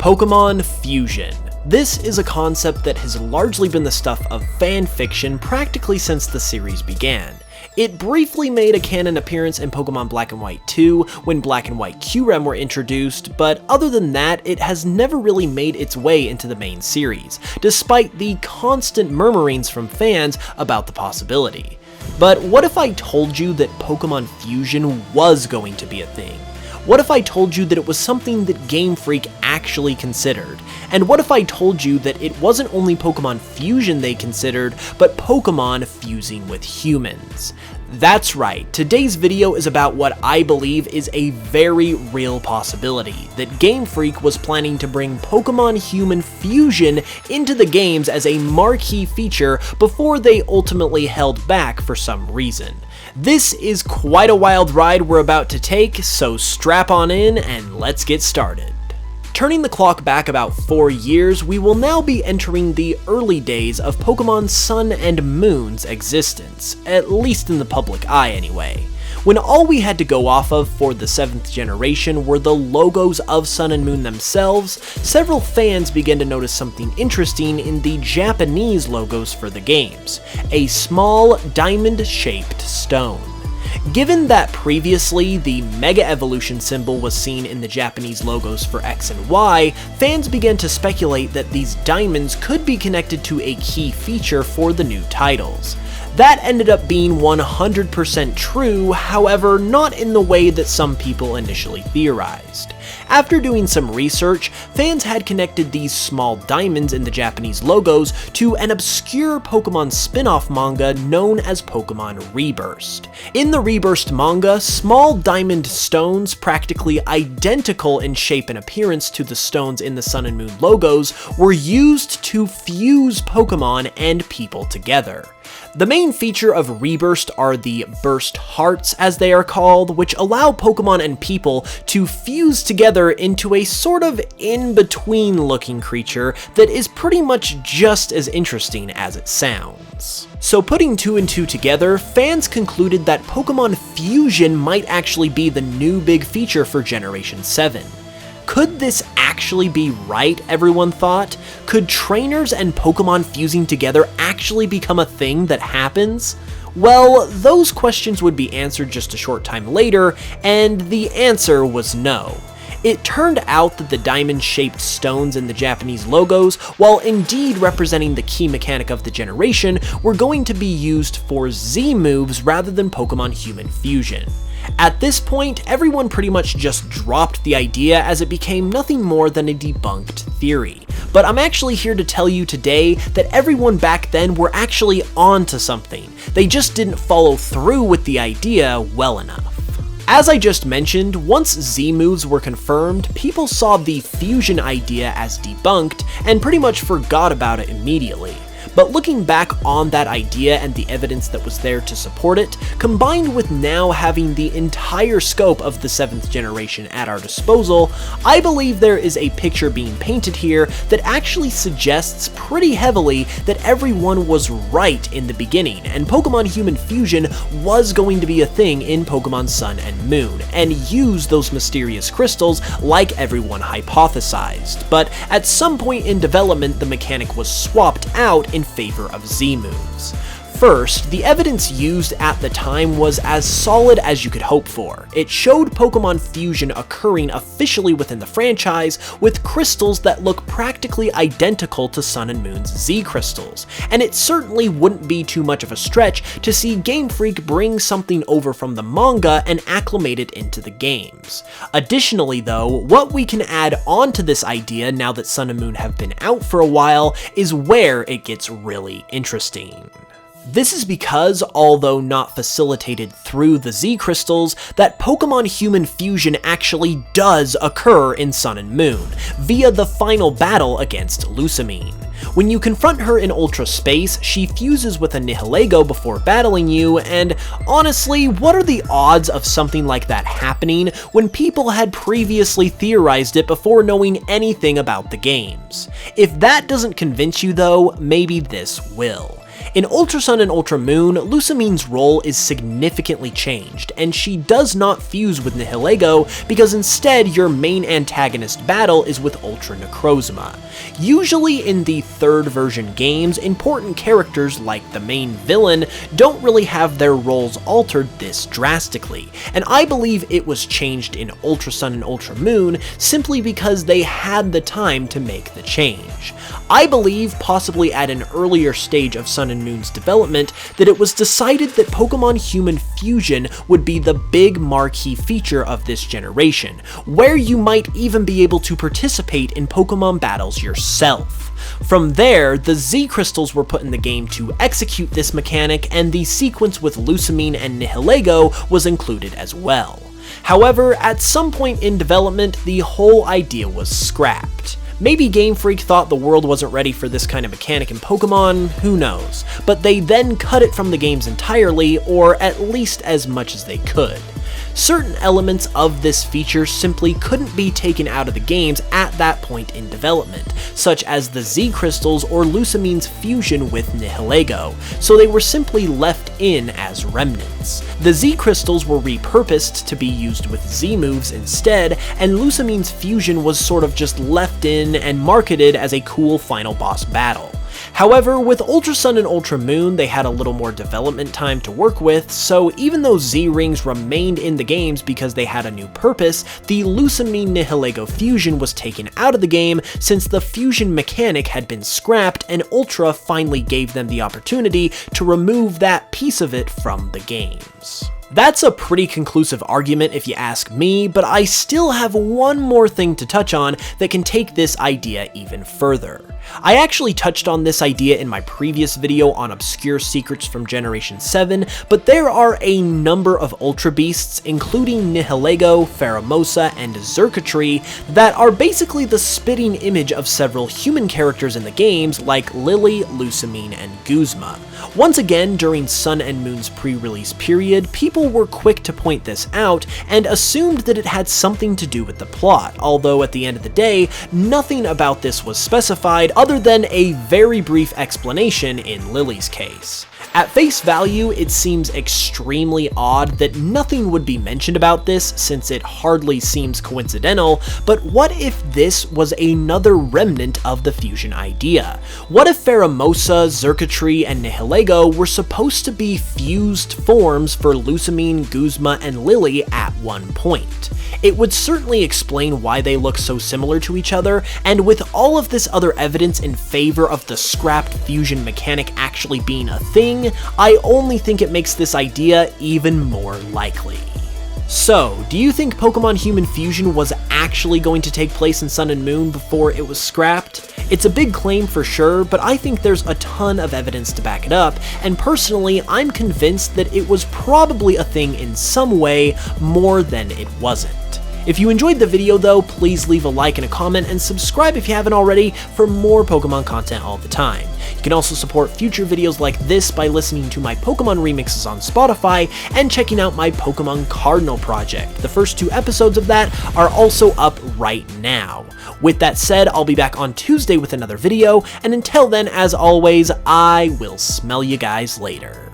Pokémon Fusion. This is a concept that has largely been the stuff of fan fiction practically since the series began. It briefly made a canon appearance in Pokémon Black and White 2 when Black and White Kyurem were introduced, but other than that, it has never really made its way into the main series, despite the constant murmurings from fans about the possibility. But what if I told you that Pokémon Fusion was going to be a thing? What if I told you that it was something that Game Freak actually considered? And what if I told you that it wasn't only Pokémon Fusion they considered, but Pokémon fusing with humans? That's right, today's video is about what I believe is a very real possibility, that Game Freak was planning to bring Pokémon Human Fusion into the games as a marquee feature before they ultimately held back for some reason. This is quite a wild ride we're about to take, so strap on in and let's get started. Turning the clock back about 4 years, we will now be entering the early days of Pokemon Sun and Moon's existence, at least in the public eye anyway, when all we had to go off of for the 7th generation were the logos of Sun and Moon themselves. Several fans began to notice something interesting in the Japanese logos for the games, a small diamond-shaped stone. Given that previously the Mega Evolution symbol was seen in the Japanese logos for X and Y, fans began to speculate that these diamonds could be connected to a key feature for the new titles. That ended up being 100% true, however, not in the way that some people initially theorized. After doing some research, fans had connected these small diamonds in the Japanese logos to an obscure Pokemon spin-off manga known as Pokemon Reburst. In the Reburst manga, small diamond stones, practically identical in shape and appearance to the stones in the Sun and Moon logos, were used to fuse Pokemon and people together. The main feature of Reburst are the Burst Hearts, as they are called, which allow Pokemon and people to fuse together into a sort of in-between looking creature that is pretty much just as interesting as it sounds. So putting 2 and 2 together, fans concluded that Pokemon Fusion might actually be the new big feature for Generation 7. Could this actually be right, everyone thought? Could trainers and Pokemon fusing together actually become a thing that happens? Well, those questions would be answered just a short time later, and the answer was no. It turned out that the diamond-shaped stones in the Japanese logos, while indeed representing the key mechanic of the generation, were going to be used for Z moves rather than Pokemon Human Fusion. At this point, everyone pretty much just dropped the idea as it became nothing more than a debunked theory. But I'm actually here to tell you today that everyone back then were actually onto something. They just didn't follow through with the idea well enough. As I just mentioned, once Z moves were confirmed, people saw the fusion idea as debunked and pretty much forgot about it immediately. But looking back on that idea and the evidence that was there to support it, combined with now having the entire scope of the 7th generation at our disposal, I believe there is a picture being painted here that actually suggests pretty heavily that everyone was right in the beginning, and Pokemon Human Fusion was going to be a thing in Pokemon Sun and Moon, and use those mysterious crystals like everyone hypothesized. But at some point in development, the mechanic was swapped out in favor of Z moves. First, the evidence used at the time was as solid as you could hope for. It showed Pokemon Fusion occurring officially within the franchise with crystals that look practically identical to Sun and Moon's Z crystals, and it certainly wouldn't be too much of a stretch to see Game Freak bring something over from the manga and acclimate it into the games. Additionally though, what we can add on to this idea now that Sun and Moon have been out for a while is where it gets really interesting. This is because, although not facilitated through the Z crystals, that Pokemon Human Fusion actually does occur in Sun and Moon, via the final battle against Lusamine. When you confront her in Ultra Space, she fuses with a Nihilego before battling you, and honestly, what are the odds of something like that happening when people had previously theorized it before knowing anything about the games? If that doesn't convince you though, maybe this will. In Ultra Sun and Ultra Moon, Lucamine's role is significantly changed, and she does not fuse with Nihilego because instead your main antagonist battle is with Ultra Necrozma. Usually in the third version games, important characters like the main villain don't really have their roles altered this drastically, and I believe it was changed in Ultra Sun and Ultra Moon simply because they had the time to make the change. I believe, possibly at an earlier stage of Sun and Moon's development, that it was decided that Pokemon Human Fusion would be the big marquee feature of this generation, where you might even be able to participate in Pokemon battles yourself. From there, the Z Crystals were put in the game to execute this mechanic, and the sequence with Lucamine and Nihilego was included as well. However, at some point in development, the whole idea was scrapped. Maybe Game Freak thought the world wasn't ready for this kind of mechanic in Pokemon, who knows, but they then cut it from the games entirely, or at least as much as they could. Certain elements of this feature simply couldn't be taken out of the games at that point in development, such as the Z Crystals or Lucamine's fusion with Nihilego, so they were simply left in as remnants. The Z Crystals were repurposed to be used with Z moves instead, and Lucamine's fusion was sort of just left in and marketed as a cool final boss battle. However, with Ultra Sun and Ultra Moon, they had a little more development time to work with, so even though Z-Rings remained in the games because they had a new purpose, the Lucamine Nihilego fusion was taken out of the game since the fusion mechanic had been scrapped, and Ultra finally gave them the opportunity to remove that piece of it from the games. That's a pretty conclusive argument if you ask me, but I still have one more thing to touch on that can take this idea even further. I actually touched on this idea in my previous video on obscure secrets from Generation 7, but there are a number of Ultra Beasts, including Nihilego, Pheromosa, and Xurkitree, that are basically the spitting image of several human characters in the games like Lily, Lucamine, and Guzma. Once again, during Sun and Moon's pre-release period, people were quick to point this out and assumed that it had something to do with the plot, although at the end of the day, nothing about this was specified other than a very brief explanation in Lily's case. At face value, it seems extremely odd that nothing would be mentioned about this since it hardly seems coincidental, but what if this was another remnant of the fusion idea? What if Pheromosa, Xurkitree, and Nihilego were supposed to be fused forms for Lucamine, Guzma, and Lily at one point? It would certainly explain why they look so similar to each other, and with all of this other evidence in favor of the scrapped fusion mechanic actually being a thing, I only think it makes this idea even more likely. So, do you think Pokemon Human Fusion was actually going to take place in Sun and Moon before it was scrapped? It's a big claim for sure, but I think there's a ton of evidence to back it up, and personally, I'm convinced that it was probably a thing in some way more than it wasn't. If you enjoyed the video though, please leave a like and a comment, and subscribe if you haven't already for more Pokemon content all the time. You can also support future videos like this by listening to my Pokemon remixes on Spotify and checking out my Pokemon Cardinal project. The first 2 episodes of that are also up right now. With that said, I'll be back on Tuesday with another video, and until then, as always, I will smell you guys later.